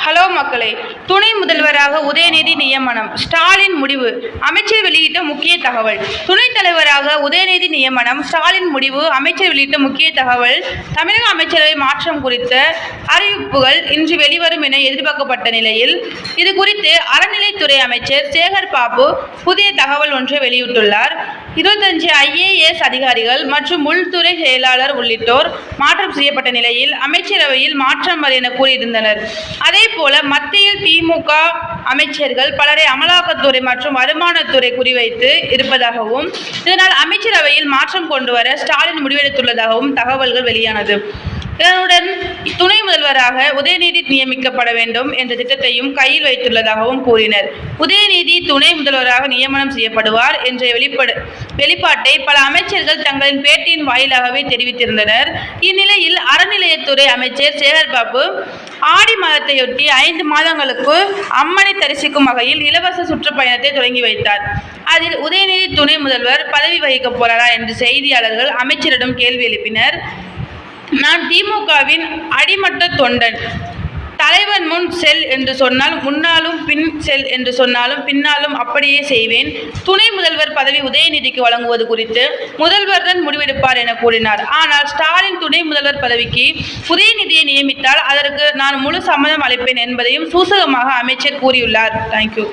Hello மக்களே, துணை முதல்வராக உதயநிதி நியமனம், ஸ்டாலின் முடிவு. அமைச்சர் வெளியிட்ட முக்கிய தகவல். துணைத் தலைவராக உதயநிதி நியமனம், ஸ்டாலின் முடிவு. அமைச்சர் வெளியிட்ட முக்கிய தகவல். தமிழக அமைச்சரவை மாற்றம் குறித்த அறிவிப்புகள் இன்று வெளிவரும் என எதிர்பார்க்கப்பட்ட நிலையில், இது குறித்து அறநிலைத்துறை அமைச்சர் சேகர் பாபு புதிய தகவல் ஒன்றை வெளியிட்டுள்ளார். 25 IAS அதிகாரிகள் மற்றும் உள்துறை செயலாளர் உள்ளிட்டோர் மாற்றம் செய்யப்பட்ட நிலையில் அமைச்சரவையில் மாற்றம் என கூறியிருந்தனர். அதேபோல மத்தியில் திமுக அமைச்சர்கள் பலரை அமலாக்கத்துறை மற்றும் வருமானத்துறை குறிவைத்து இருப்பதாகவும், இதனால் அமைச்சரவையில் மாற்றம் கொண்டுவர ஸ்டாலின் முடிவெடுத்துள்ளதாகவும் தகவல்கள் வெளியானது. இதனுடன் துணை முதல்வராக உதயநிதி நியமிக்கப்பட வேண்டும் என்ற திட்டத்தையும் கையில் வைத்துள்ளதாகவும் கூறினர். உதயநிதி துணை முதல்வராக நியமனம் செய்யப்படுவார் என்ற வெளிப்பாட்டை பல அமைச்சர்கள் தங்களின் பேட்டியின் வாயிலாகவே தெரிவித்திருந்தனர். இந்நிலையில் அறநிலையத்துறை அமைச்சர் சேகர்பாபு ஆடி மாதத்தையொட்டி 5 மாதங்களுக்கு அம்மனை தரிசிக்கும் வகையில் இலவச சுற்றுப்பயணத்தை தொடங்கி வைத்தார். அதில் உதயநிதி துணை முதல்வர் பதவி வகிக்கப் போறாரா என்று செய்தியாளர்கள் அமைச்சரிடம் கேள்வி எழுப்பினர். நான் திமுகவின் அடிமட்ட தொண்டன். தலைவன் முன் செல் என்று சொன்னால் முன்னாலும், பின் செல் என்று சொன்னாலும் பின்னாலும் அப்படியே செய்வேன். துணை முதல்வர் பதவி உதயநிதிக்கு வழங்குவது குறித்து முதல்வர் தான் முடிவெடுப்பார் என கூறினார். ஆனால் ஸ்டாலின் துணை முதல்வர் பதவிக்கு உதயநிதியை நியமித்தால் அதற்கு நான் முழு சம்மதம் அளிப்பேன் என்பதையும் சூசகமாக அமைச்சர் கூறியுள்ளார். தேங்க்யூ.